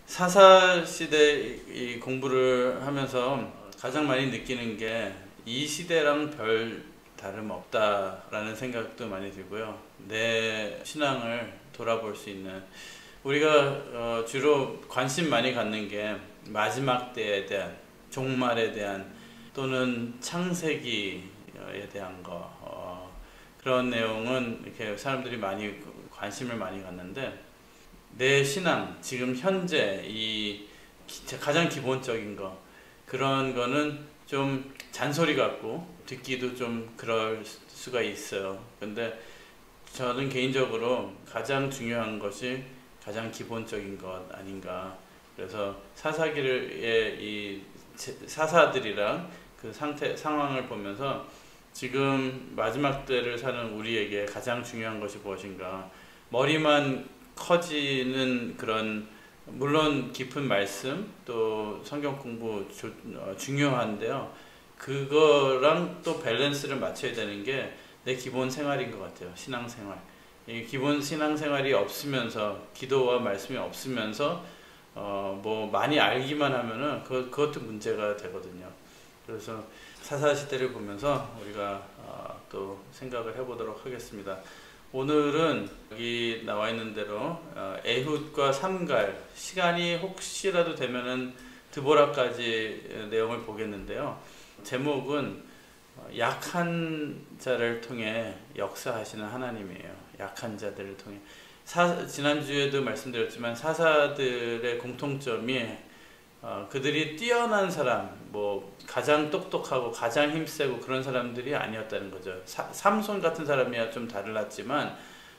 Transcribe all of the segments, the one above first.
사사시대 이 공부를 하면서 가장 많이 느끼는 게 이 시대랑 별 다름없다라는 생각도 많이 들고요. 내 신앙을 돌아볼 수 있는, 우리가 주로 관심 많이 갖는 게 마지막 때에 대한, 종말에 대한, 또는 창세기에 대한 그런 내용은 이렇게 사람들이 많이 관심을 많이 갖는데, 내 신앙, 지금 현재 가장 기본적인 그런 거는 좀 잔소리 같고 듣기도 좀 그럴 수가 있어요. 근데 저는 개인적으로 가장 중요한 것이 가장 기본적인 것 아닌가. 그래서 사사기의 이 사사들이랑 그 상황을 보면서 지금 마지막 때를 사는 우리에게 가장 중요한 것이 무엇인가. 머리만 커지는 그런, 물론 깊은 말씀 또 성경 공부 중요한데요. 그거랑 또 밸런스를 맞춰야 되는 게 내 기본 생활인 것 같아요. 신앙생활. 이 기본 신앙생활이 없으면서, 기도와 말씀이 없으면서 뭐 많이 알기만 하면은 그것도 문제가 되거든요. 그래서 사사시대를 보면서 우리가 또 생각을 해보도록 하겠습니다. 오늘은 여기 나와 있는 대로 에훗과 삼갈, 시간이 혹시라도 되면은 드보라까지 내용을 보겠는데요. 제목은 약한 자를 통해 역사하시는 하나님이에요. 약한 자들을 통해. 지난주에도 말씀드렸지만 사사들의 공통점이 그들이 뛰어난 사람, 뭐 가장 똑똑하고 가장 힘세고 그런 사람들이 아니었다는 거죠. 삼손 같은 사람이야 좀 달랐지만,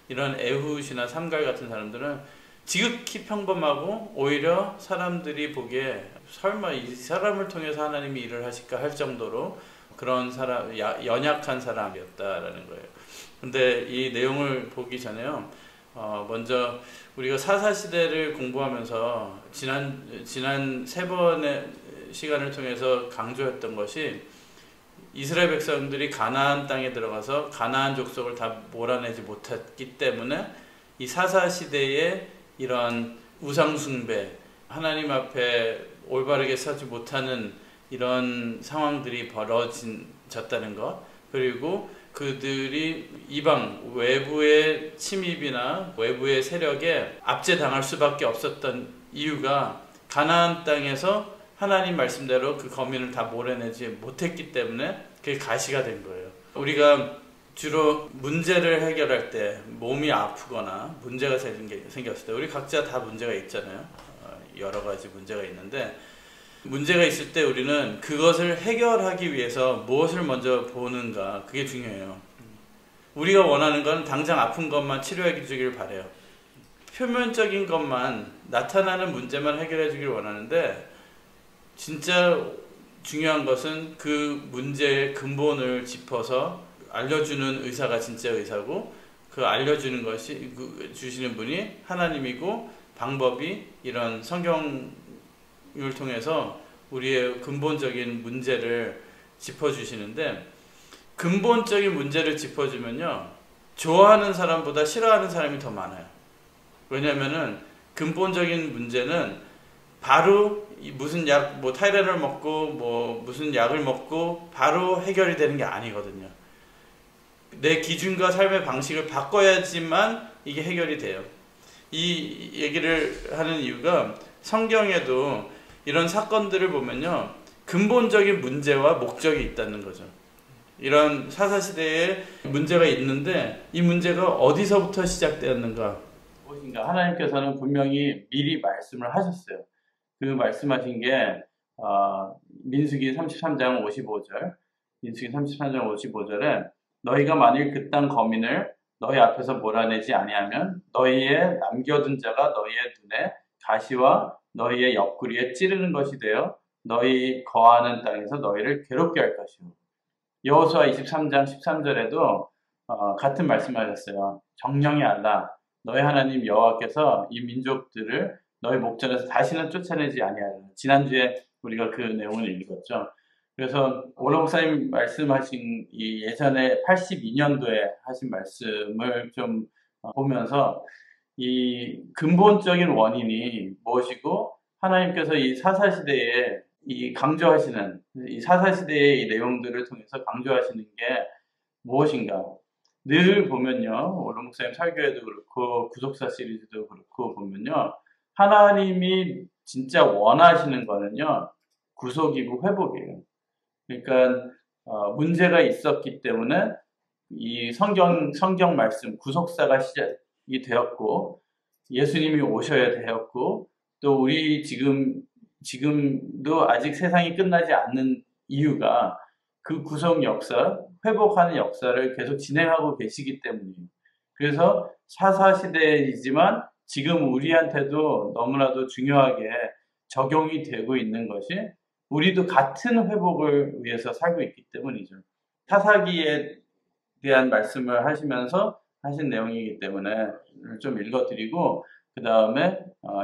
이런 에훗이나 삼갈 같은 사람들은 지극히 평범하고, 오히려 사람들이 보기에 설마 이 사람을 통해서 하나님이 일을 하실까 할 정도로 그런 사람, 연약한 사람이었다라는 거예요. 근데 이 내용을 보기 전에요, 먼저 우리가 사사시대를 공부하면서 지난 세 번의 시간을 통해서 강조했던 것이, 이스라엘 백성들이 가나안 땅에 들어가서 가나안 족속을 다 몰아내지 못했기 때문에 이 사사시대에 이런 우상숭배, 하나님 앞에 올바르게 서지 못하는 이런 상황들이 벌어졌다는 것, 그리고 그들이 이방 외부의 침입이나 외부의 세력에 압제당할 수밖에 없었던 이유가 가나안 땅에서 하나님 말씀대로 그 거민을 다 몰아내지 못했기 때문에 그게 가시가 된 거예요. 우리가 주로 문제를 해결할 때, 몸이 아프거나 문제가 생겼을 때, 우리 각자 다 문제가 있잖아요. 여러 가지 문제가 있는데, 문제가 있을 때 우리는 그것을 해결하기 위해서 무엇을 먼저 보는가, 그게 중요해요. 우리가 원하는 건 당장 아픈 것만 치료해 주기를 바래요. 표면적인 것만, 나타나는 문제만 해결해 주기를 원하는데, 진짜 중요한 것은 그 문제의 근본을 짚어서 알려주는 의사가 진짜 의사고, 그 알려주는 것이, 주시는 분이 하나님이고, 방법이 이런 성경을 통해서 우리의 근본적인 문제를 짚어주시는데, 근본적인 문제를 짚어주면요, 좋아하는 사람보다 싫어하는 사람이 더 많아요. 왜냐면은 근본적인 문제는 바로 무슨 약, 뭐 타이레놀 먹고 뭐 무슨 약을 먹고 바로 해결이 되는 게 아니거든요. 내 기준과 삶의 방식을 바꿔야지만 이게 해결이 돼요. 이 얘기를 하는 이유가, 성경에도 이런 사건들을 보면요, 근본적인 문제와 목적이 있다는 거죠. 이런 사사시대에 문제가 있는데, 이 문제가 어디서부터 시작되었는가, 무엇인가. 하나님께서는 분명히 미리 말씀을 하셨어요. 그 말씀하신 게 민수기 33장 55절, 민수기 33장 55절에 너희가 만일 그 땅 거민을 너희 앞에서 몰아내지 아니하면 너희의 남겨둔 자가 너희의 눈에 가시와 너희의 옆구리에 찌르는 것이 되어 너희 거하는 땅에서 너희를 괴롭게 할 것이요. 여호수아 23장 13절에도 같은 말씀하셨어요. 정령이 알라, 너희 하나님 여호와께서 이 민족들을 너희 목전에서 다시는 쫓아내지 아니하리라. 지난주에 우리가 그 내용을 읽었죠. 그래서 오라 목사님 말씀하신 이 예전에 82년도에 하신 말씀을 좀 보면서 이 근본적인 원인이 무엇이고 하나님께서 이 사사시대에 이 강조하시는, 이 사사시대의 이 내용들을 통해서 강조하시는 게 무엇인가? 늘 보면요, 오른 목사님 설교에도 그렇고 구속사 시리즈도 그렇고 보면요, 하나님이 진짜 원하시는 거는요, 구속이고 회복이에요. 그러니까 문제가 있었기 때문에 이 성경 말씀 구속사가 시작이 되었고, 예수님이 오셔야 되었고, 또 우리 지금도 아직 세상이 끝나지 않는 이유가 그 구속 역사, 회복하는 역사를 계속 진행하고 계시기 때문이에요. 그래서 사사시대이지만 지금 우리한테도 너무나도 중요하게 적용이 되고 있는 것이 우리도 같은 회복을 위해서 살고 있기 때문이죠. 사사기에 대한 말씀을 하시면서 하신 내용이기 때문에 좀 읽어드리고 그 다음에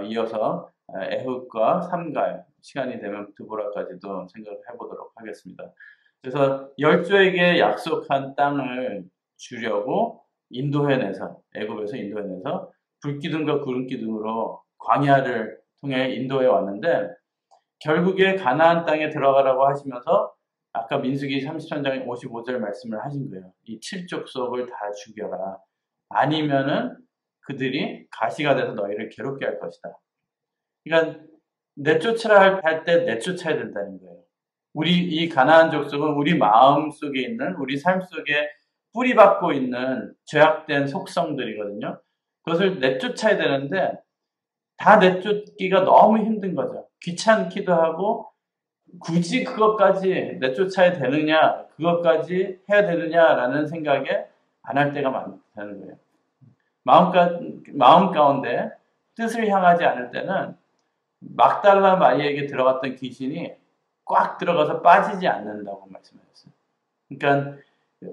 이어서 에훗과 삼갈 시간이 되면 드보라까지도 생각을 해보도록 하겠습니다. 그래서 열조에게 약속한 땅을 주려고 인도해내서 애굽에서 인도해내서 불기둥과 구름기둥으로 광야를 통해 인도해 왔는데 결국에 가나안 땅에 들어가라고 하시면서 아까 민수기 33장 55절 말씀을 하신 거예요. 이 칠족속을 다 죽여라. 아니면은 그들이 가시가 돼서 너희를 괴롭게 할 것이다. 그러니까 내쫓으라 할 때 내쫓아야 된다는 거예요. 우리 이 가나안 족속은 우리 마음 속에 있는 우리 삶 속에 뿌리박고 있는 죄악된 속성들이거든요. 그것을 내쫓아야 되는데 다 내쫓기가 너무 힘든 거죠. 귀찮기도 하고 굳이 그것까지 내쫓아야 되느냐, 그것까지 해야 되느냐라는 생각에 안 할 때가 많다는 거예요. 마음 가운데 뜻을 향하지 않을 때는 막달라 마리에게 들어갔던 귀신이 꽉 들어가서 빠지지 않는다고 말씀하셨어요. 그러니까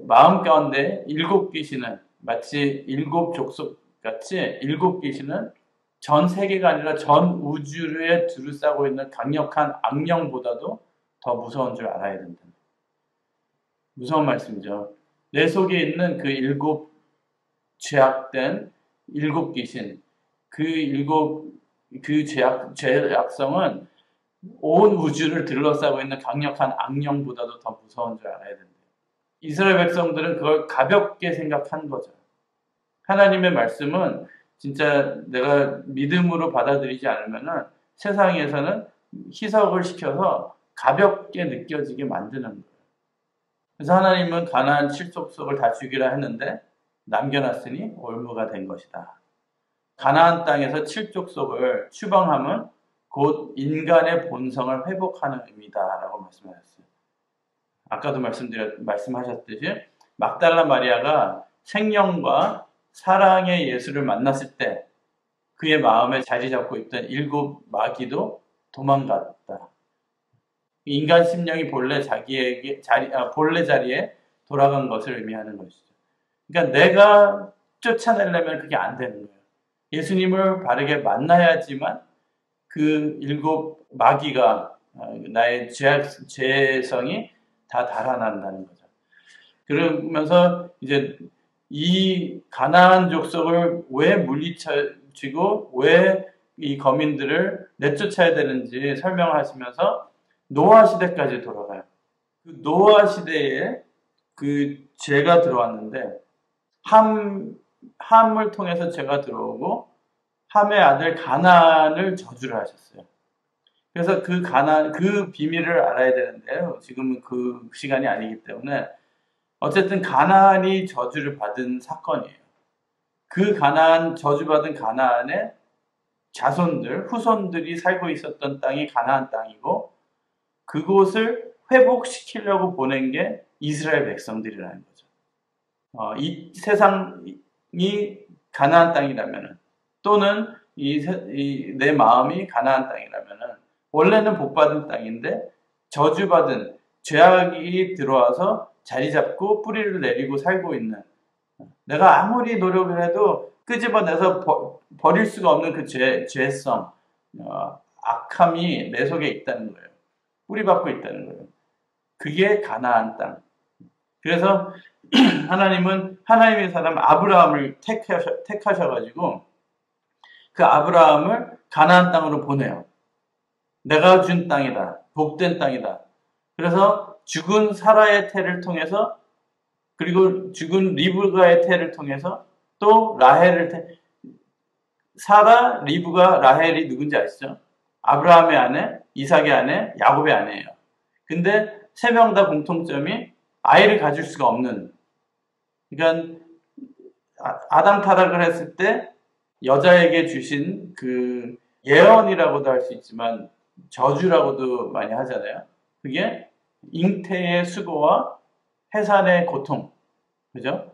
마음 가운데 7 귀신은 마치 7 족속 같이 7 귀신은 전 세계가 아니라 전 우주에 둘러싸고 있는 강력한 악령보다도 더 무서운 줄 알아야 된다. 무서운 말씀이죠. 내 속에 있는 그 7 죄악된 7 귀신, 그 죄악성은 온 우주를 둘러싸고 있는 강력한 악령보다도 더 무서운 줄 알아야 된다. 이스라엘 백성들은 그걸 가볍게 생각한 거죠. 하나님의 말씀은 진짜 내가 믿음으로 받아들이지 않으면은 세상에서는 희석을 시켜서 가볍게 느껴지게 만드는 거예요. 그래서 하나님은 가나안 7족속을 다 죽이라 했는데 남겨놨으니 올무가 된 것이다. 가나안 땅에서 7족속을 추방함은 곧 인간의 본성을 회복하는 의미다라고 말씀하셨어요. 아까도 말씀하셨듯이 막달라 마리아가 생명과 사랑의 예수를 만났을 때 그의 마음에 자리 잡고 있던 7 마귀도 도망갔다. 인간 심령이 본래 자리에 돌아간 것을 의미하는 것이죠. 그러니까 내가 쫓아내려면 그게 안 되는 거예요. 예수님을 바르게 만나야지만 그 7 마귀가 나의 죄성이 다 달아난다는 거죠. 그러면서 이제 이 가나안 족속을 왜 물리치고 왜 이 거민들을 내쫓아야 되는지 설명하시면서 노아 시대까지 돌아가요. 그 노아 시대에 그 죄가 들어왔는데 함을 통해서 죄가 들어오고 함의 아들 가나안을 저주를 하셨어요. 그래서 그 비밀을 알아야 되는데요. 지금은 그 시간이 아니기 때문에 어쨌든 가나안이 저주를 받은 사건이에요. 그 저주받은 가나안의 후손들이 살고 있었던 땅이 가나안 땅이고 그곳을 회복시키려고 보낸 게 이스라엘 백성들이라는 거죠. 이 세상이 가나안 땅이라면 또는 내 마음이 가나안 땅이라면 원래는 복받은 땅인데 저주받은 죄악이 들어와서 자리 잡고 뿌리를 내리고 살고 있는 내가 아무리 노력을 해도 끄집어내서 버릴 수가 없는 그 죄성, 악함이 내 속에 있다는 거예요. 뿌리박고 있다는 거예요. 그게 가나안 땅. 그래서 하나님은 하나님의 사람 아브라함을 택하셔가지고 그 아브라함을 가나안 땅으로 보내요. 내가 준 땅이다. 복된 땅이다. 그래서 죽은 사라의 태를 통해서 그리고 죽은 리브가의 태를 통해서 또 라헬을 사라, 리브가, 라헬이 누군지 아시죠? 아브라함의 아내, 이삭의 아내, 야곱의 아내예요. 근데 세 명 다 공통점이 아이를 가질 수가 없는. 그러니까 아담 타락을 했을 때 여자에게 주신 그 예언이라고도 할 수 있지만 저주라고도 많이 하잖아요. 그게 잉태의 수고와 해산의 고통. 그죠?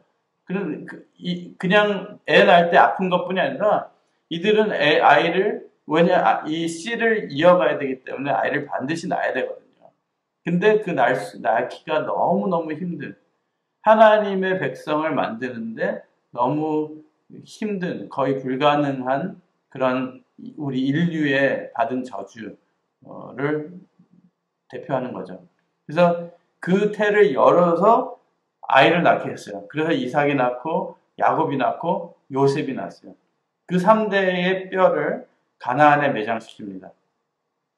그냥 애 낳을 때 아픈 것뿐이 아니라 이들은 아이를 이 씨를 이어가야 되기 때문에 아이를 반드시 낳아야 되거든요. 근데 그 낳기가 너무너무 힘든 하나님의 백성을 만드는데 너무 힘든 거의 불가능한 그런 우리 인류에 받은 저주를 대표하는 거죠. 그래서 그 태를 열어서 아이를 낳게 했어요. 그래서 이삭이 낳고 야곱이 낳고 요셉이 낳았어요. 그 3대의 뼈를 가나안에 매장시킵니다.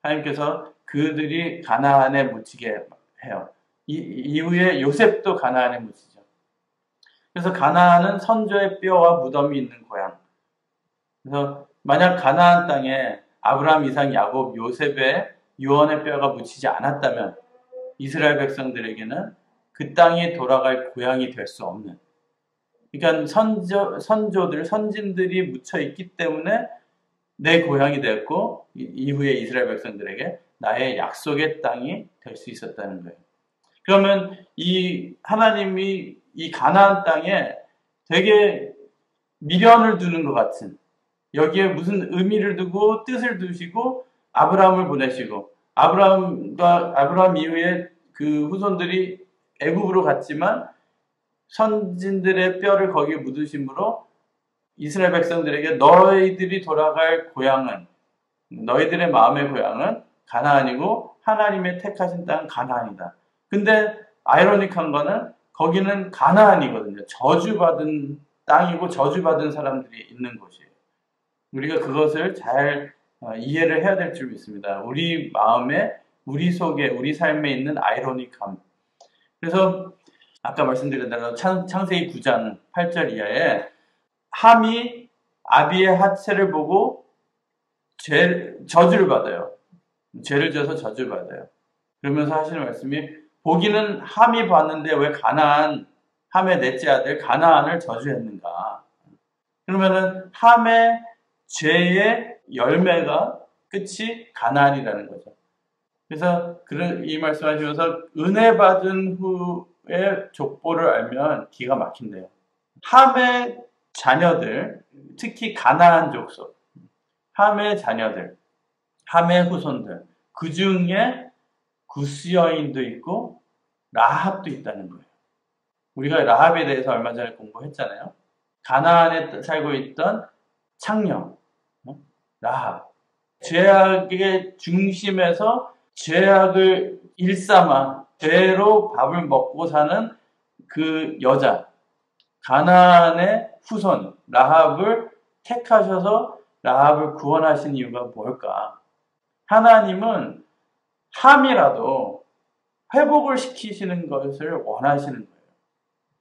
하나님께서 그들이 가나안에 묻히게 해요. 이후에 요셉도 가나안에 묻히죠. 그래서 가나안은 선조의 뼈와 무덤이 있는 고향. 그래서 만약 가나안 땅에 아브라함, 이삭, 야곱, 요셉의 유언의 뼈가 묻히지 않았다면 이스라엘 백성들에게는 그 땅이 돌아갈 고향이 될 수 없는. 그러니까 선조들, 선진들이 묻혀 있기 때문에 내 고향이 됐고 이후에 이스라엘 백성들에게 나의 약속의 땅이 될 수 있었다는 거예요. 그러면 이 하나님이 이 가나안 땅에 되게 미련을 두는 것 같은 여기에 무슨 의미를 두고 뜻을 두시고 아브라함을 보내시고 아브라함 이후에 그 후손들이 애굽으로 갔지만 선진들의 뼈를 거기에 묻으심으로 이스라엘 백성들에게 너희들이 돌아갈 고향은 너희들의 마음의 고향은 가나안이고 하나님의 택하신 땅은 가나안이다. 근데 아이러닉한 거는 거기는 가나안이거든요. 저주받은 땅이고 저주받은 사람들이 있는 곳이에요. 우리가 그것을 잘 이해를 해야 될 줄 믿습니다. 우리 마음에, 우리 속에, 우리 삶에 있는 아이러닉함. 그래서 아까 말씀드린 대로 창세기 9장 8절 이하에 함이 아비의 하체를 보고 저주를 받아요. 죄를 져서 저주를 받아요. 그러면서 하시는 말씀이 보기는 함이 봤는데 왜 함의 넷째 아들 가나안을 저주했는가. 그러면은 함의 죄의 열매가 끝이 가나안이라는 거죠. 그래서 이 말씀하시면서 은혜 받은 후의 족보를 알면 기가 막힌대요. 함의 자녀들, 특히 가나안 족속, 함의 자녀들, 함의 후손들, 그 중에 구스 여인도 있고 라합도 있다는 거예요. 우리가 라합에 대해서 얼마 전에 공부했잖아요. 가나안에 살고 있던 창녀, 라합. 죄악의 중심에서 죄악을 일삼아 죄로 밥을 먹고 사는 그 여자, 가나안의 후손 라합을 택하셔서 라합을 구원하신 이유가 뭘까? 하나님은 함이라도 회복을 시키시는 것을 원하시는 거예요.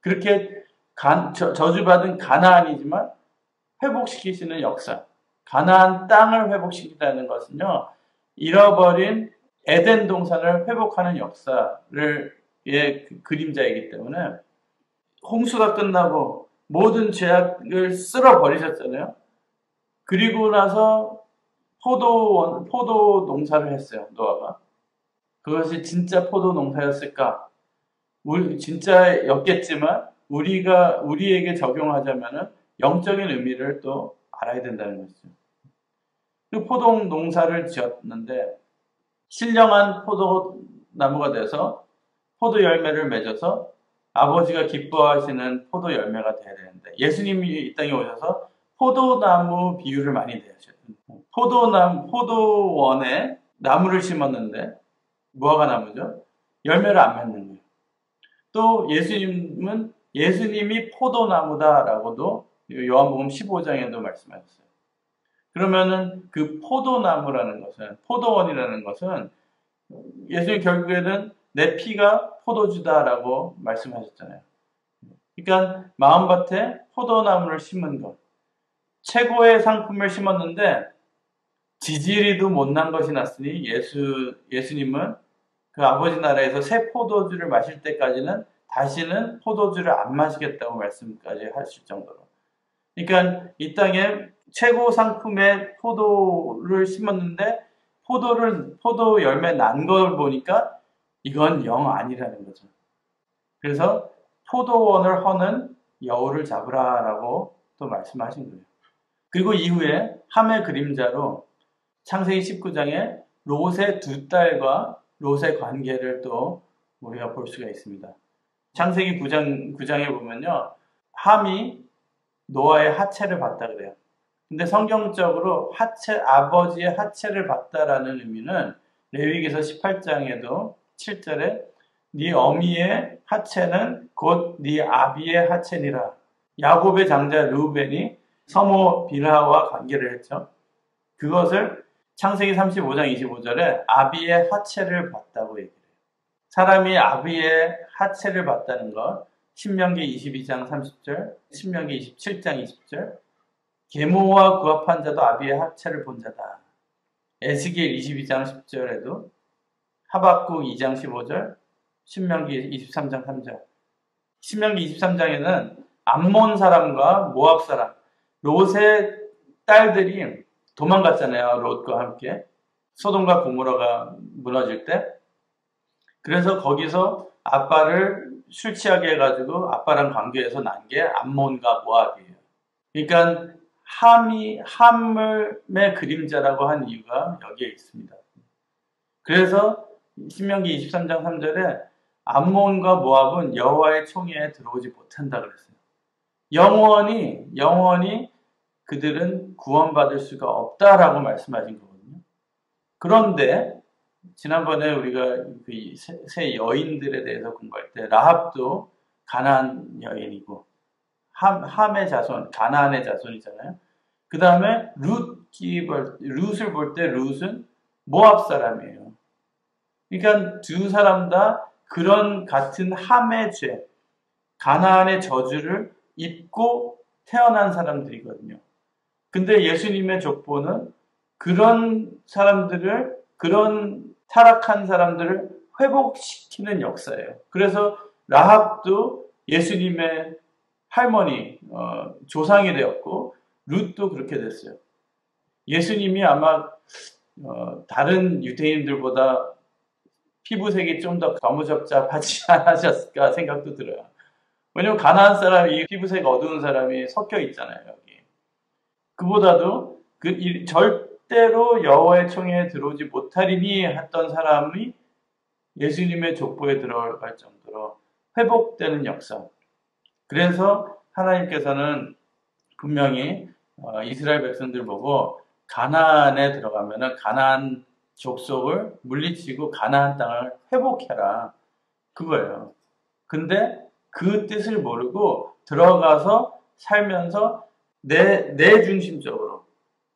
그렇게 저주받은 가나안이지만 회복시키시는 역사. 가나안 땅을 회복시키다는 것은요, 잃어버린 에덴 동산을 회복하는 역사를 그림자이기 때문에 홍수가 끝나고 모든 죄악을 쓸어버리셨잖아요. 그리고 나서 포도 농사를 했어요, 노아가. 그것이 진짜 포도 농사였을까? 진짜였겠지만 우리에게 적용하자면은 영적인 의미를 또 알아야 된다는 것이죠. 그 포도 농사를 지었는데 신령한 포도나무가 돼서 포도 열매를 맺어서 아버지가 기뻐하시는 포도 열매가 돼야 되는데 예수님이 이 땅에 오셔서 포도나무 비유를 많이 대하셨어요. 포도원에 나무를 심었는데 무화과 나무죠. 열매를 안 맺는 거예요. 또 예수님이 포도나무다라고도 요한복음 15장에도 말씀하셨어요. 그러면은 그 포도나무라는 것은, 포도원이라는 것은 예수님 결국에는 내 피가 포도주다라고 말씀하셨잖아요. 그러니까 마음밭에 포도나무를 심은 것. 최고의 상품을 심었는데 지지리도 못난 것이 났으니 예수님은 그 아버지 나라에서 새 포도주를 마실 때까지는 다시는 포도주를 안 마시겠다고 말씀까지 하실 정도로. 그러니까 이 땅에 최고 상품의 포도를 심었는데 포도 열매 난 걸 보니까 이건 영 아니라는 거죠. 그래서 포도원을 허는 여우를 잡으라라고 또 말씀하신 거예요. 그리고 이후에 함의 그림자로 창세기 19장에 롯의 두 딸과 롯의 관계를 또 우리가 볼 수가 있습니다. 창세기 9장에 보면요. 함이 노아의 하체를 봤다 그래요. 근데 성경적으로 아버지의 하체를 봤다라는 의미는 레위기서 18장에도 7절에 네 어미의 하체는 곧 네 아비의 하체니라. 야곱의 장자 르우벤이 서모 빌하와 관계를 했죠. 그것을 창세기 35장 25절에 아비의 하체를 봤다고 얘기해요. 사람이 아비의 하체를 봤다는 것, 신명기 22장 30절, 신명기 27장 20절, 계모와 구합한 자도 아비의 하체를 본 자다. 에스겔 22장 10절에도, 하박국 2장 15절, 신명기 23장 3절. 신명기 23장에는 암몬 사람과 모압 사람, 롯의 딸들이 도망갔잖아요. 롯과 함께. 소돔과 고모라가 무너질 때. 그래서 거기서 아빠를 술 취하게 해가지고 아빠랑 관계해서 난 게 암몬과 모압이에요. 그러니까 함의 그림자라고 한 이유가 여기에 있습니다. 그래서 신명기 23장 3절에 암몬과 모압은 여호와의 총회에 들어오지 못한다 그랬어요. 영원히 그들은 구원받을 수가 없다라고 말씀하신 거거든요. 그런데 지난번에 우리가 그 세 여인들에 대해서 공부할 때 라합도 가나안 여인이고 함의 자손, 가나안의 자손이잖아요. 그 다음에 룻을 볼 때 룻은 모압 사람이에요. 그러니까 두 사람 다 그런 같은 함의 죄, 가나안의 저주를 입고 태어난 사람들이거든요. 근데 예수님의 족보는 그런 타락한 사람들을 회복시키는 역사예요. 그래서 라합도 예수님의 할머니, 조상이 되었고, 룻도 그렇게 됐어요. 예수님이 아마, 다른 유대인들보다 피부색이 좀 더 가무잡잡하지 않으셨을까 생각도 들어요. 왜냐면 가나안 사람이 피부색 어두운 사람이 섞여 있잖아요, 여기. 그보다도 절대로 여호와의 총회에 들어오지 못하리니 했던 사람이 예수님의 족보에 들어갈 정도로 회복되는 역사. 그래서 하나님께서는 분명히 이스라엘 백성들 보고 가나안에 들어가면은 가나안 족속을 물리치고 가나안 땅을 회복해라. 그거예요. 근데 그 뜻을 모르고 들어가서 살면서 내 중심적으로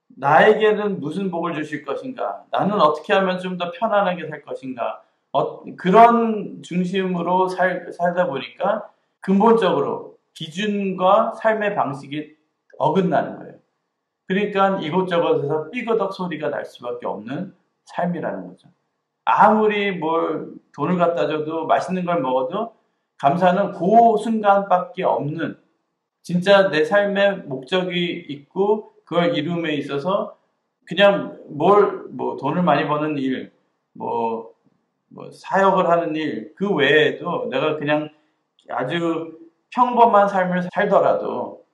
나에게는 무슨 복을 주실 것인가? 나는 어떻게 하면 좀 더 편안하게 살 것인가? 그런 중심으로 살다 보니까 근본적으로 기준과 삶의 방식이 어긋나는 거예요. 그러니까 이곳저곳에서 삐그덕 소리가 날 수밖에 없는 삶이라는 거죠. 아무리 돈을 갖다 줘도 맛있는 걸 먹어도 감사는 그 순간밖에 없는 진짜 내 삶의 목적이 있고 그걸 이룸에 있어서 그냥 돈을 많이 버는 일, 사역을 하는 일, 그 외에도 내가 그냥 아주 평범한 삶을 살더라도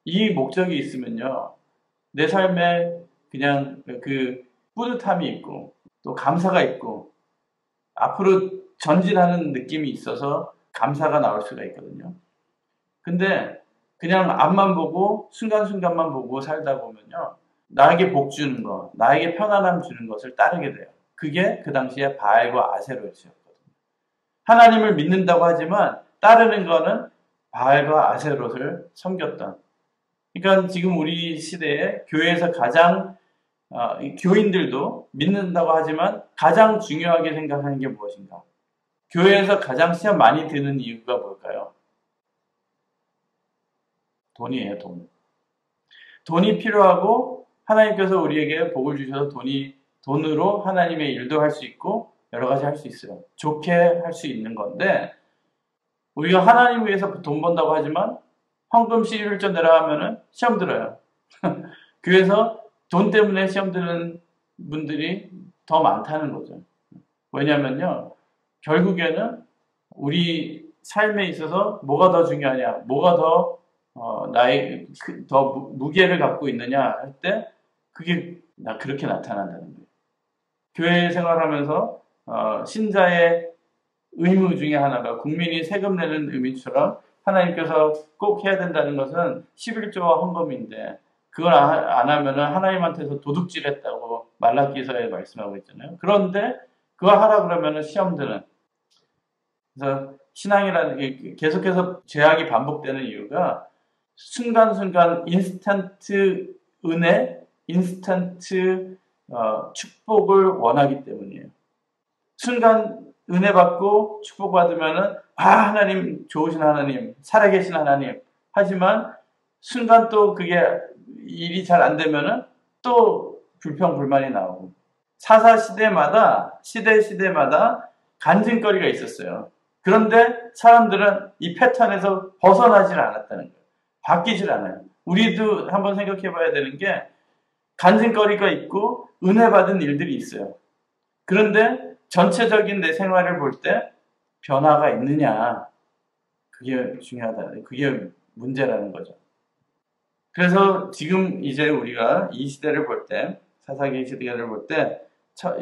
이 목적이 있으면요. 내 삶에 그냥 그 뿌듯함이 있고 또 감사가 있고 앞으로 전진하는 느낌이 있어서 감사가 나올 수가 있거든요. 근데 그냥 앞만 보고 순간순간만 보고 살다 보면요. 나에게 복 주는 거, 나에게 편안함 주는 것을 따르게 돼요. 그게 그 당시에 바알과 아세롯이었거든요. 하나님을 믿는다고 하지만 따르는 거는 바알과 아세롯을 섬겼던 그러니까 지금 우리 시대에 교회에서 가장 교인들도 믿는다고 하지만 가장 중요하게 생각하는 게 무엇인가? 교회에서 가장 시험 많이 드는 이유가 뭘까요? 돈이에요, 돈. 돈이 필요하고 하나님께서 우리에게 복을 주셔서 돈으로 하나님의 일도 할 수 있고 여러 가지 할 수 있어요. 좋게 할 수 있는 건데 우리가 하나님 위해서 돈 번다고 하지만 헌금 11조 내려가면은 시험 들어요. 그래서 돈 때문에 시험 드는 분들이 더 많다는 거죠. 왜냐면요. 결국에는 우리 삶에 있어서 뭐가 더 중요하냐, 뭐가 더 더 무게를 갖고 있느냐 할 때 그게 그렇게 나타난다는 거예요. 교회 생활하면서 신자의 의무 중에 하나가 국민이 세금 내는 의미처럼 하나님께서 꼭 해야 된다는 것은 11조와 헌금인데 그걸 안 하면은 하나님한테서 도둑질했다고 말라기서에 말씀하고 있잖아요. 그런데 그거 하라 그러면은 시험 드는. 그래서 신앙이라는 게 계속해서 죄악이 반복되는 이유가 순간순간 인스턴트 은혜, 인스턴트 축복을 원하기 때문이에요. 순간 은혜 받고 축복 받으면은 하나님 좋으신 하나님, 살아계신 하나님. 하지만 순간 또 그게 일이 잘 안 되면은 또 불평 불만이 나오고 시대마다 간증거리가 있었어요. 그런데 사람들은 이 패턴에서 벗어나질 않았다는 거예요. 바뀌질 않아요. 우리도 한번 생각해 봐야 되는 게 간증거리가 있고 은혜 받은 일들이 있어요. 그런데 전체적인 내 생활을 볼 때 변화가 있느냐, 그게 중요하다. 그게 문제라는 거죠. 그래서 지금 이제 우리가 이 시대를 볼 때, 사사기 시대를 볼 때,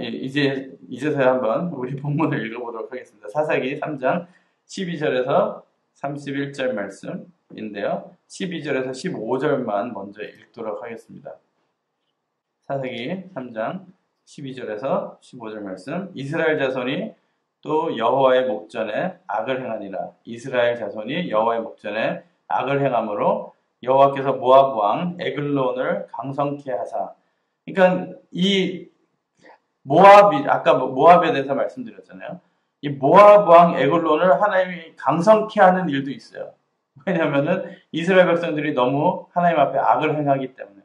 이제서야 한번 우리 본문을 읽어보도록 하겠습니다. 사사기 3장 12절에서 31절 말씀인데요. 12절에서 15절만 먼저 읽도록 하겠습니다. 사사기 3장 12절에서 15절 말씀. 이스라엘 자손이 또 여호와의 목전에 악을 행하니라. 이스라엘 자손이 여호와의 목전에 악을 행함으로 여호와께서 모압 왕 에글론을 강성케 하사. 그러니까 이 아까 모압에 대해서 말씀드렸잖아요. 이 모압 왕 에글론을 하나님이 강성케 하는 일도 있어요. 왜냐하면은 이스라엘 백성들이 너무 하나님 앞에 악을 행하기 때문에.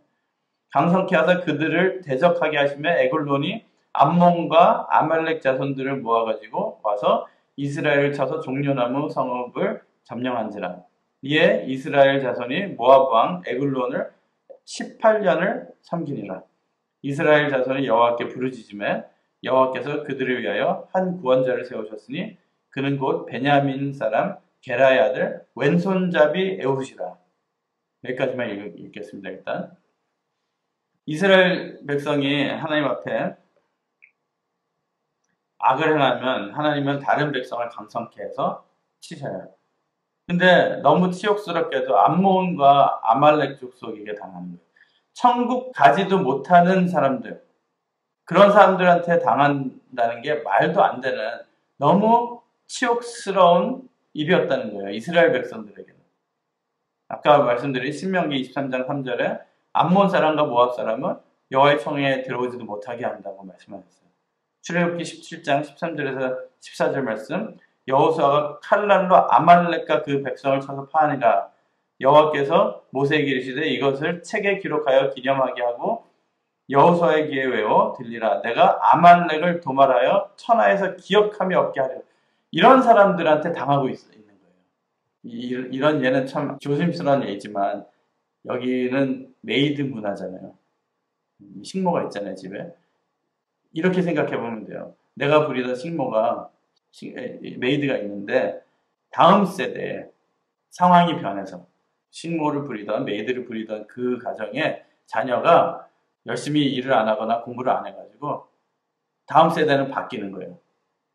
강성케 하사 그들을 대적하게 하시며 에글론이 암몬과 아말렉 자손들을 모아가지고 와서 이스라엘을 쳐서 종려나무 성읍을 점령한지라. 이에 이스라엘 자손이 모압 왕 에글론을 18년을 섬기니라. 이스라엘 자손이 여호와께 부르짖음에 여호와께서 그들을 위하여 한 구원자를 세우셨으니 그는 곧 베냐민 사람 게라의 아들 왼손잡이 에훗이라. 여기까지만 읽겠습니다. 일단 이스라엘 백성이 하나님 앞에 악을 행하면 하나님은 다른 백성을 강성케 해서 치셔요. 근데 너무 치욕스럽게도 암몬과 아말렉 족속에게 당하는 거예요. 천국 가지도 못하는 사람들, 그런 사람들한테 당한다는 게 말도 안 되는 너무 치욕스러운 일이었다는 거예요. 이스라엘 백성들에게는. 아까 말씀드린 신명기 23장 3절에 암몬 사람과 모압 사람은 여호와의 성에 들어오지도 못하게 한다고 말씀하셨어요. 출애굽기 17장 13절에서 14절 말씀. 여호수아가 칼날로 아말렉과 그 백성을 쳐서 파하니라. 여호와께서 모세에게 이르시되 이것을 책에 기록하여 기념하게 하고 여호수아의 귀에 외워 들리라. 내가 아말렉을 도말하여 천하에서 기억함이 없게 하려. 이런 사람들한테 당하고 있는 거예요. 이런 예는 참 조심스러운 예이지만 여기는 메이드 문화잖아요. 식모가 있잖아요, 집에. 이렇게 생각해 보면 돼요. 내가 부리던 식모가 메이드가 있는데 다음 세대에 상황이 변해서 식모를 부리던 메이드를 부리던 그 가정에 자녀가 열심히 일을 안 하거나 공부를 안 해가지고 다음 세대는 바뀌는 거예요.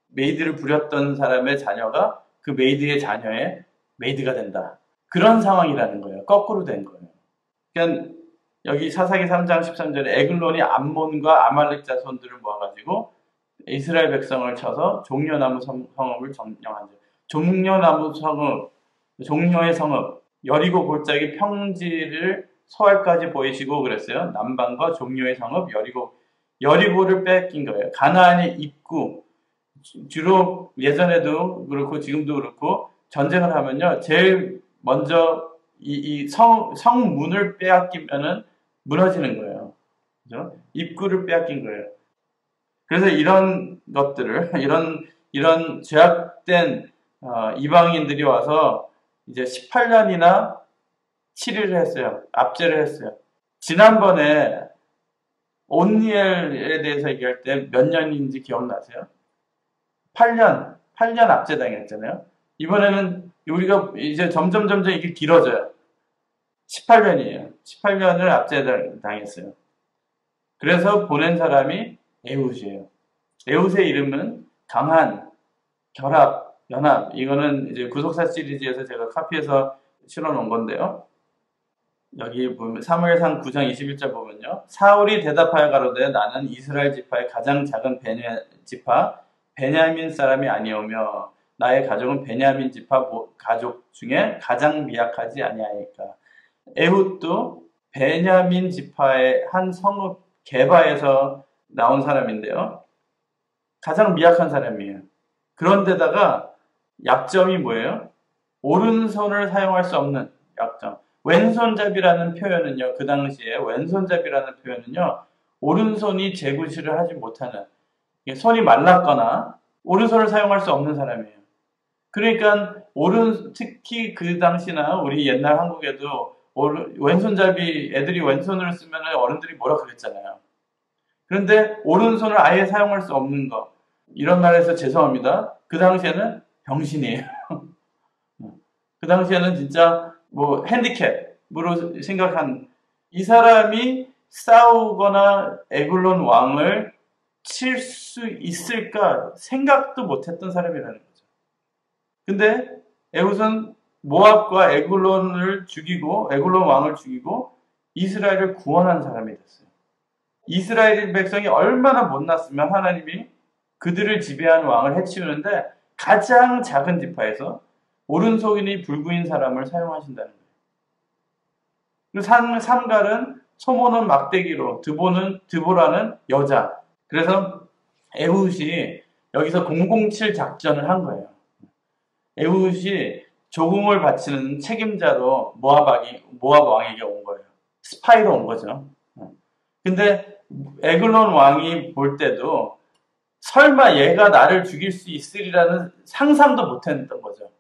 메이드를 부렸던 사람의 자녀가 그 메이드의 자녀의 메이드가 된다. 그런 상황이라는 거예요. 거꾸로 된 거예요. 그러니까 여기 사사기 3장 13절에 에글론이 암몬과 아말렉 자손들을 모아가지고 이스라엘 백성을 쳐서 종려나무 성읍을 점령한 줄. 종려나무 성읍, 종려의 성읍, 여리고 골짜기 평지를 소알까지 보이시고 그랬어요. 남방과 종료의 성읍 여리고를 뺏긴 거예요. 가나안의 입구, 주로 예전에도 그렇고 지금도 그렇고 전쟁을 하면요, 제일 먼저 이 성문을 빼앗기면은 무너지는 거예요. 그죠? 입구를 빼앗긴 거예요. 그래서 이런 것들을, 이런 죄악된 이방인들이 와서 이제 18년이나 치리를 했어요. 압제를 했어요. 지난번에 온니엘에 대해서 얘기할 때 몇 년인지 기억나세요? 8년 압제당했잖아요. 이번에는 우리가 이제 점점 이게 길어져요. 18년이에요. 18년을 압제당했어요. 그래서 보낸 사람이 에훗이에요. 에훗의 이름은 강한, 결합, 연합. 이거는 이제 구속사 시리즈에서 제가 카피해서 실어 놓은 건데요. 여기 보면 사무엘상 9장 21절 보면요. 사울이 대답하여 가로되 나는 이스라엘 지파의 가장 작은 지파 베냐민 사람이 아니오며 나의 가족은 베냐민 지파 가족 중에 가장 미약하지 아니하니까. 에훗도 베냐민 지파의 한 성읍 게바에서 나온 사람인데요. 가장 미약한 사람이에요. 그런데다가 약점이 뭐예요? 오른손을 사용할 수 없는 약점. 왼손잡이라는 표현은요, 그 당시에 왼손잡이라는 표현은요, 오른손이 재구시를 하지 못하는, 손이 말랐거나 오른손을 사용할 수 없는 사람이에요. 그러니까 특히 그 당시나 우리 옛날 한국에도 왼손잡이 애들이 왼손을 쓰면 어른들이 뭐라 그랬잖아요. 그런데 오른손을 아예 사용할 수 없는 거, 이런 말에서 죄송합니다. 그 당시에는 병신이에요. 그 당시에는 진짜 뭐 핸디캡으로 생각한, 이 사람이 싸우거나 에글론 왕을 칠 수 있을까 생각도 못했던 사람이라는 거죠. 근데 에훗은 모압과 에글론 왕을 죽이고 이스라엘을 구원한 사람이 됐어요. 이스라엘 백성이 얼마나 못났으면 하나님이 그들을 지배하는 왕을 해치우는데 가장 작은 지파에서 오른손이 불구인 사람을 사용하신다는 거예요. 삼갈은 소모는 막대기로, 드보라는 여자. 그래서 에훗이 여기서 007 작전을 한 거예요. 에훗이 조공을 바치는 책임자로 모압 왕에게 온 거예요. 스파이로 온 거죠. 근데 에글론 왕이 볼 때도 설마 얘가 나를 죽일 수 있으리라는 상상도 못했던 거죠.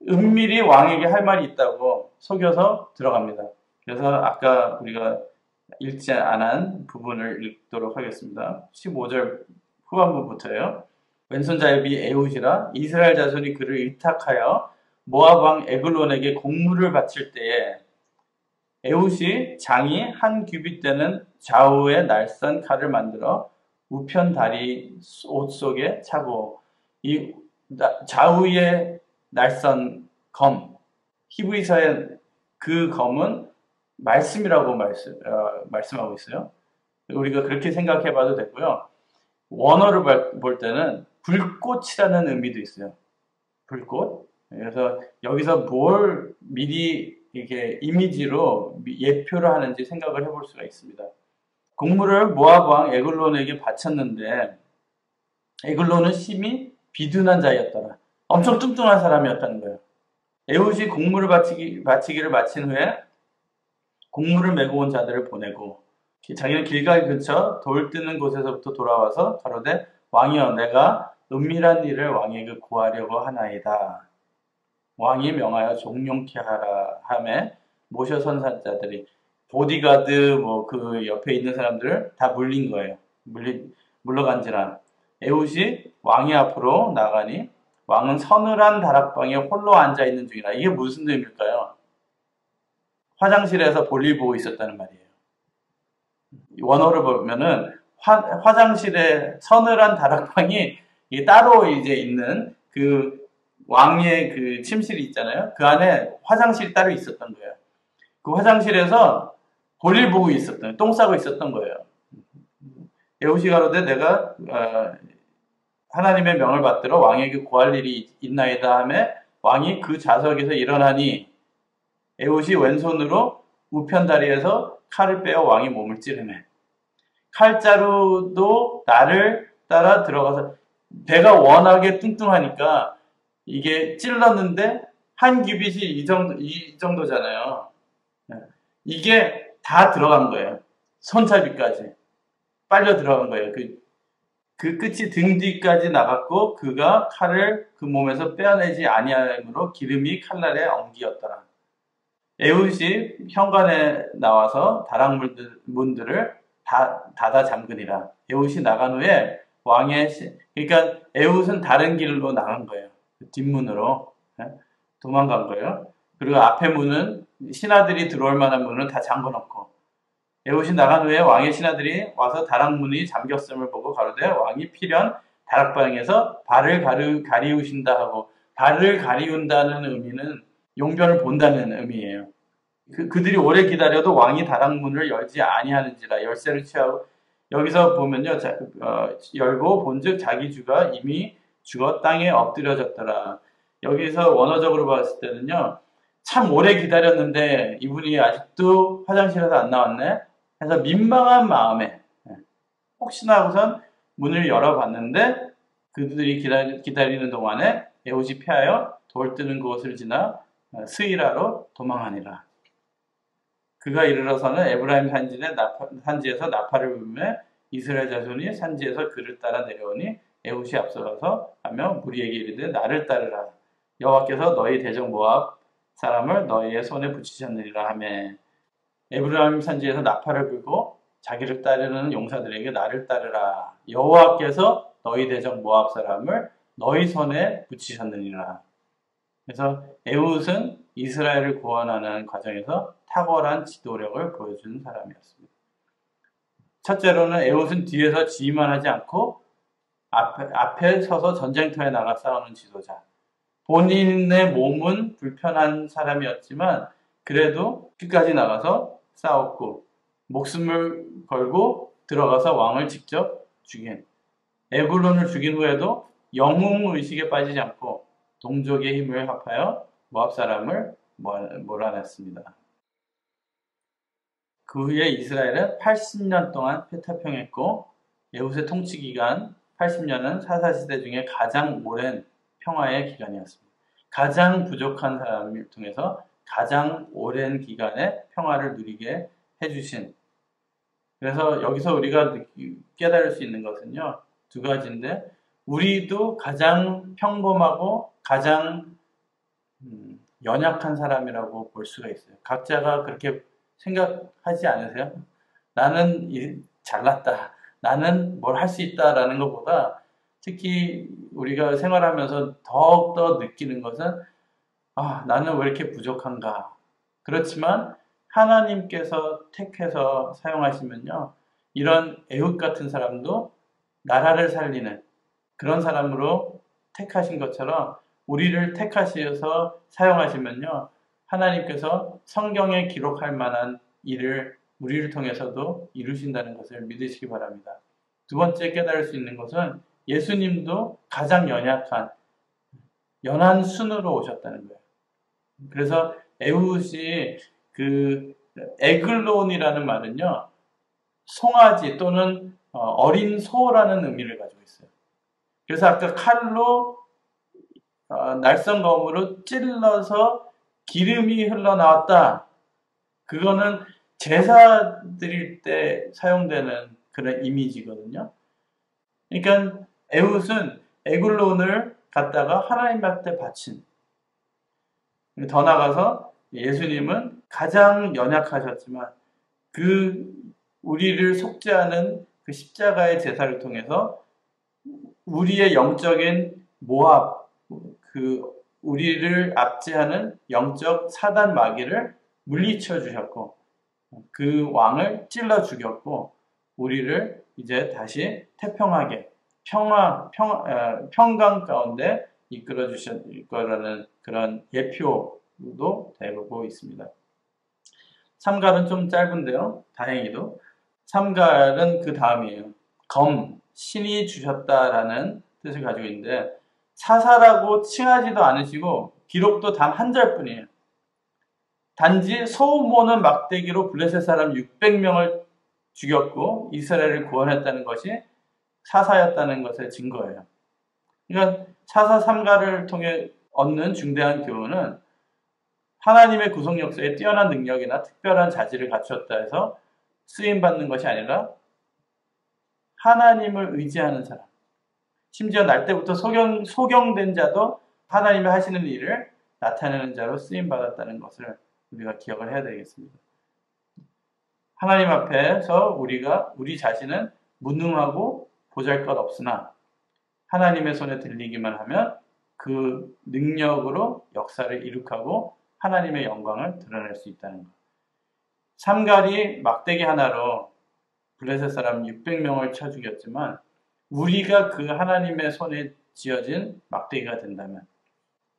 은밀히 왕에게 할 말이 있다고 속여서 들어갑니다. 그래서 아까 우리가 읽지 않은 부분을 읽도록 하겠습니다. 15절 후반부부터요. 왼손잡이 에훗이라 이스라엘 자손이 그를 의탁하여 모압 왕 에글론에게 공물을 바칠 때에 에훗이 장이 한 규빗 되는 좌우의 날선 칼을 만들어 우편 다리 옷 속에 차고, 이 좌우의 날선 검, 히브리서의 그 검은 말씀이라고 말씀하고 있어요. 우리가 그렇게 생각해 봐도 되고요. 원어를 볼 때는 불꽃이라는 의미도 있어요. 불꽃. 그래서 여기서 뭘 미리 이렇게 이미지로 예표를 하는지 생각을 해볼 수가 있습니다. 곡물을 모압 왕 에글론에게 바쳤는데 에글론은 심히 비둔한 자였더라. 엄청 뚱뚱한 사람이었다는 거예요. 에훗이 곡물을 바치기를 마친 후에 곡물을 메고 온 자들을 보내고 자기는 길갈 근처 돌 뜨는 곳에서부터 돌아와서 가로되 왕이여 내가 은밀한 일을 왕에게 구하려고 하나이다. 왕이 명하여 종용케 하라 하매 모셔 선산자들이 보디가드 그 옆에 있는 사람들 다 물린 거예요. 물러간지라 에훗이 왕이 앞으로 나가니 왕은 서늘한 다락방에 홀로 앉아 있는 중이라. 이게 무슨 의미일까요? 화장실에서 볼일 보고 있었다는 말이에요. 원어를 보면은 화장실에 서늘한 다락방이 따로 이제 있는 그 왕의 그 침실이 있잖아요. 그 안에 화장실이 따로 있었던 거예요. 그 화장실에서 볼일 보고 똥 싸고 있었던 거예요. 에훗이 가로되 내가 하나님의 명을 받들어 왕에게 구할 일이 있나이다 하매 왕이 그 좌석에서 일어나니 에훗이 왼손으로 우편다리에서 칼을 빼어 왕의 몸을 찌르매 칼자루도 나를 따라 들어가서 배가 워낙에 뚱뚱하니까 이게 찔렀는데 한 규빗이 이 정도잖아요. 이게 다 들어간 거예요. 손잡이까지 빨려 들어간 거예요. 그 끝이 등 뒤까지 나갔고 그가 칼을 그 몸에서 빼어내지 아니함으로 기름이 칼날에 엉기었더라. 에훗이 현관에 나와서 다락문들을 닫아 잠그니라. 에훗이 나간 후에 그러니까 에훗은 다른 길로 나간 거예요. 뒷문으로 도망간 거예요. 그리고 앞에 문은 신하들이 들어올 만한 문은 다 잠궈놓고 에훗이 나간 후에 왕의 신하들이 와서 다락문이 잠겼음을 보고 가로되 왕이 필연 다락방에서 발을 가리우신다 하고 발을 가리운다는 의미는 용변을 본다는 의미예요. 그들이 오래 기다려도 왕이 다락문을 열지 아니하는지라 열쇠를 취하고 여기서 보면요 열고 본즉 자기 주가 이미 죽어 땅에 엎드려졌더라. 여기서 원어적으로 봤을 때는요 참 오래 기다렸는데 이분이 아직도 화장실에서 안 나왔네 해서 민망한 마음에 혹시나 하고선 문을 열어봤는데 그들이 기다리는 동안에 에훗이 피하여 돌 뜨는 곳을 지나 스이라로 도망하니라. 그가 이르러서는 에브라임 산지에서 나팔을 불매 이스라엘 자손이 산지에서 그를 따라 내려오니 에훗이 앞서가서 하며 무리에게 이르되 나를 따르라. 여호와께서 너희 대적 모압 사람을 너희의 손에 붙이셨느니라 하며 에브라임 산지에서 나팔을 불고 자기를 따르는 용사들에게 나를 따르라. 여호와께서 너희 대적 모압 사람을 너희 손에 붙이셨느니라. 그래서 에훗은 이스라엘을 구원하는 과정에서 탁월한 지도력을 보여주는 사람이었습니다. 첫째로는 에훗은 뒤에서 지휘만 하지 않고 앞에 서서 전쟁터에 나가 싸우는 지도자. 본인의 몸은 불편한 사람이었지만 그래도 끝까지 나가서 싸웠고 목숨을 걸고 들어가서 왕을 직접 죽인 에글론을 죽인 후에도 영웅의식에 빠지지 않고 동족의 힘을 합하여 모압 사람을 몰아냈습니다. 그 후에 이스라엘은 80년 동안 패타평했고 에훗의 통치 기간 80년은 사사시대 중에 가장 오랜 평화의 기간이었습니다. 가장 부족한 사람을 통해서 가장 오랜 기간의 평화를 누리게 해주신 그래서 여기서 우리가 깨달을 수 있는 것은요. 두 가지인데 우리도 가장 평범하고 가장 연약한 사람이라고 볼 수가 있어요. 각자가 그렇게 생각하지 않으세요? 나는 잘났다. 나는 뭘 할 수 있다라는 것보다 특히 우리가 생활하면서 더욱더 느끼는 것은 나는 왜 이렇게 부족한가. 그렇지만 하나님께서 택해서 사용하시면요. 이런 에훗 같은 사람도 나라를 살리는 그런 사람으로 택하신 것처럼 우리를 택하셔서 사용하시면요. 하나님께서 성경에 기록할 만한 일을 우리를 통해서도 이루신다는 것을 믿으시기 바랍니다. 두 번째 깨달을 수 있는 것은 예수님도 가장 연한 순으로 오셨다는 거예요. 그래서 에훗이 에글론이라는 말은요. 송아지 또는 어린 소라는 의미를 가지고 있어요. 그래서 아까 칼로 날성검으로 찔러서 기름이 흘러나왔다. 그거는 제사 드릴 때 사용되는 그런 이미지거든요. 그러니까 에훗은 에글론을 갖다가 하나님한테 바친. 더 나아가서 예수님은 가장 연약하셨지만 우리를 속죄하는 그 십자가의 제사를 통해서 우리의 영적인 모압, 우리를 압제하는 영적 사단 마귀를 물리쳐 주셨고 그 왕을 찔러 죽였고 우리를 이제 다시 태평하게 평강 가운데 이끌어 주실 거라는 그런 예표도 되고 있습니다. 삼갈은 좀 짧은데요. 다행히도 삼갈은 그 다음이에요. 신이 주셨다라는 뜻을 가지고 있는데 사사라고 칭하지도 않으시고 기록도 단 한 절뿐이에요. 단지 소모는 막대기로 블레셋 사람 600명을 죽였고 이스라엘을 구원했다는 것이 사사였다는 것의 증거예요. 그러니까 사사 3가를 통해 얻는 중대한 교훈은 하나님의 구속 역사에 뛰어난 능력이나 특별한 자질을 갖추었다 해서 쓰임받는 것이 아니라 하나님을 의지하는 사람, 심지어 날 때부터 소경된 자도 하나님이 하시는 일을 나타내는 자로 쓰임받았다는 것을 우리가 기억을 해야 되겠습니다. 하나님 앞에서 우리 자신은 무능하고 보잘것없으나 하나님의 손에 들리기만 하면 그 능력으로 역사를 이룩하고 하나님의 영광을 드러낼 수 있다는 것. 삼갈이 막대기 하나로 블레셋 사람 600명을 쳐 죽였지만 우리가 그 하나님의 손에 쥐어진 막대기가 된다면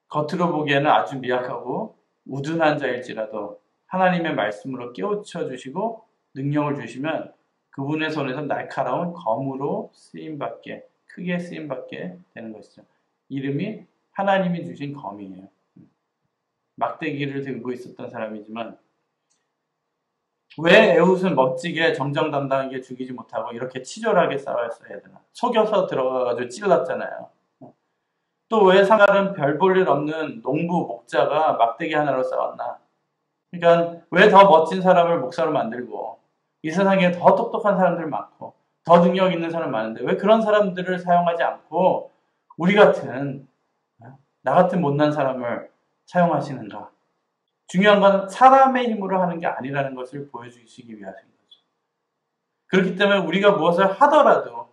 겉으로 보기에는 아주 미약하고 우둔한 자일지라도 하나님의 말씀으로 깨우쳐 주시고 능력을 주시면 그분의 손에서 날카로운 검으로 쓰임받게, 크게 쓰임받게 되는 것이죠. 이름이 하나님이 주신 검이에요. 막대기를 들고 있었던 사람이지만 왜 에훗은 멋지게 정정당당하게 죽이지 못하고 이렇게 치졸하게 싸웠어야 되나? 속여서 들어가가지고 찔렀잖아요. 또 왜 상갈은 별 볼 일 없는 농부 목자가 막대기 하나로 싸웠나? 그러니까 왜 더 멋진 사람을 목사로 만들고 이 세상에 더 똑똑한 사람들 많고 더 능력 있는 사람 많은데 왜 그런 사람들을 사용하지 않고 우리 같은 나 같은 못난 사람을 사용하시는가? 중요한 건 사람의 힘으로 하는 게 아니라는 것을 보여주시기 위하신 거죠. 그렇기 때문에 우리가 무엇을 하더라도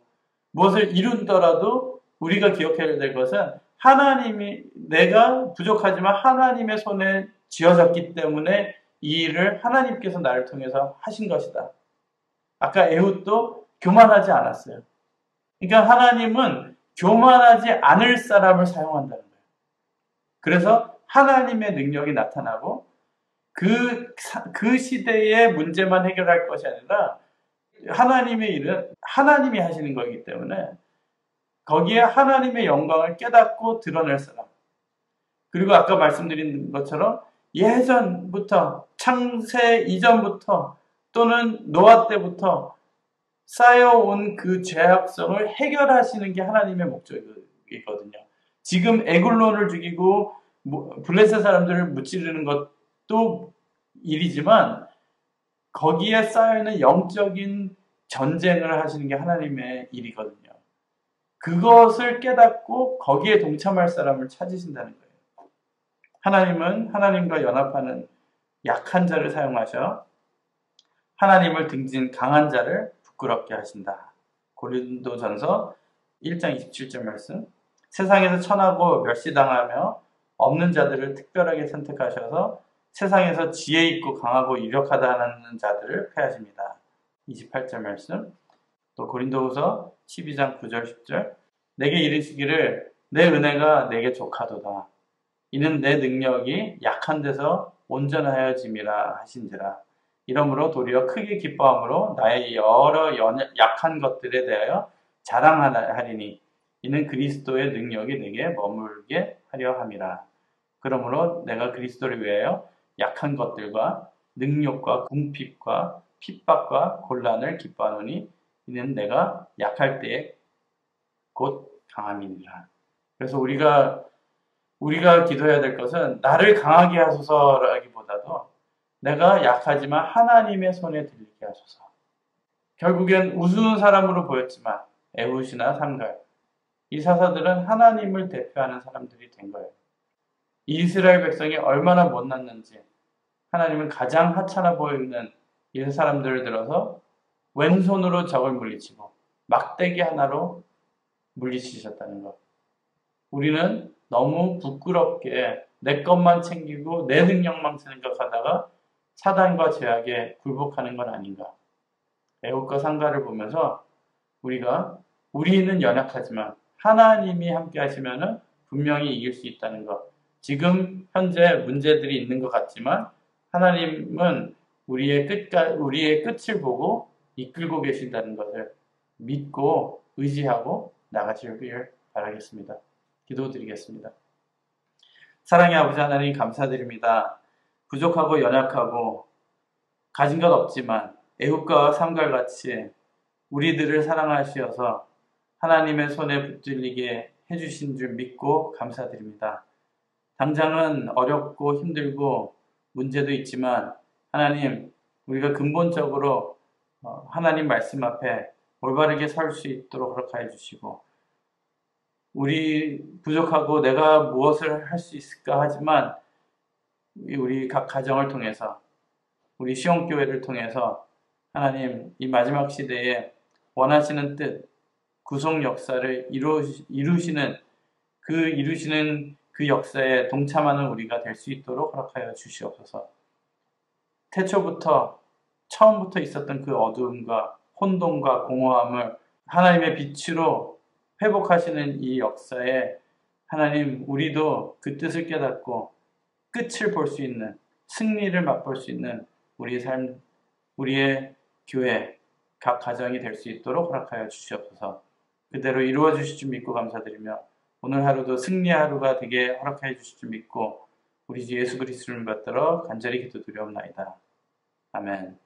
무엇을 이룬더라도 우리가 기억해야 될 것은 하나님이 내가 부족하지만 하나님의 손에 쥐어졌기 때문에 이 일을 하나님께서 나를 통해서 하신 것이다. 아까 에훗도 교만하지 않았어요. 그러니까 하나님은 교만하지 않을 사람을 사용한다는 거예요. 그래서 하나님의 능력이 나타나고 그 시대의 문제만 해결할 것이 아니라 하나님의 일은 하나님이 하시는 거기 때문에 거기에 하나님의 영광을 깨닫고 드러낼 사람. 그리고 아까 말씀드린 것처럼 예전부터 창세 이전부터 또는 노아 때부터 쌓여온 그 죄악성을 해결하시는 게 하나님의 목적이거든요. 지금 에굴론을 죽이고 블레셋 사람들을 무찌르는 것도 일이지만 거기에 쌓여있는 영적인 전쟁을 하시는 게 하나님의 일이거든요. 그것을 깨닫고 거기에 동참할 사람을 찾으신다는 거예요. 하나님은 하나님과 연합하는 약한 자를 사용하셔 하나님을 등진 강한 자를 부끄럽게 하신다. 고린도전서 1장 27절 말씀. 세상에서 천하고 멸시당하며 없는 자들을 특별하게 선택하셔서 세상에서 지혜 있고 강하고 유력하다 하는 자들을 패하십니다. 28절 말씀. 또 고린도후서 12장 9절 10절. 내게 이르시기를 내 은혜가 내게 족하도다. 이는 내 능력이 약한 데서 온전하여짐이라 하신지라. 이러므로 도리어 크게 기뻐함으로 나의 여러 약한 것들에 대하여 자랑하리니 이는 그리스도의 능력이 내게 머물게 하려 함이라. 그러므로 내가 그리스도를 위하여 약한 것들과 능욕과 궁핍과 핍박과 곤란을 기뻐하노니 이는 내가 약할 때에 곧 강함이니라. 그래서 우리가 기도해야 될 것은 나를 강하게 하소서라기보다도 내가 약하지만 하나님의 손에 들리게 하소서. 결국엔 우스운 사람으로 보였지만 에훗이나 삼갈 이 사사들은 하나님을 대표하는 사람들이 된 거예요. 이스라엘 백성이 얼마나 못났는지 하나님은 가장 하찮아 보이는 이 사람들을 들어서 왼손으로 적을 물리치고 막대기 하나로 물리치셨다는 것. 우리는 너무 부끄럽게 내 것만 챙기고 내 능력만 생각하다가 사단과 죄악에 굴복하는 건 아닌가. 에훗과 삼갈을 보면서 우리는 연약하지만 하나님이 함께 하시면 분명히 이길 수 있다는 것. 지금 현재 문제들이 있는 것 같지만 하나님은 우리의 끝을 보고 이끌고 계신다는 것을 믿고 의지하고 나가시길 바라겠습니다. 기도드리겠습니다. 사랑의 아버지 하나님 감사드립니다. 부족하고 연약하고 가진 것 없지만 애국가와 삼갈같이 우리들을 사랑하시어서 하나님의 손에 붙들리게 해주신 줄 믿고 감사드립니다. 당장은 어렵고 힘들고 문제도 있지만 하나님, 우리가 근본적으로 하나님 말씀 앞에 올바르게 설 수 있도록 허락하여 주시고, 우리 부족하고 내가 무엇을 할 수 있을까 하지만 우리 각 가정을 통해서, 우리 시온교회를 통해서 하나님 이 마지막 시대에 원하시는 뜻, 구속 역사를 이루시는 그 역사에 동참하는 우리가 될 수 있도록 허락하여 주시옵소서. 태초부터 처음부터 있었던 그 어두움과 혼돈과 공허함을 하나님의 빛으로 회복하시는 이 역사에 하나님, 우리도 그 뜻을 깨닫고 끝을 볼 수 있는, 승리를 맛볼 수 있는 우리의 삶, 우리의 교회, 각 가정이 될 수 있도록 허락하여 주시옵소서. 그대로 이루어 주실 줄 믿고 감사드리며 오늘 하루도 승리의 하루가 되게 허락하여 주실 줄 믿고 우리 주 예수 그리스도를 받들어 간절히 기도드리옵나이다. 아멘.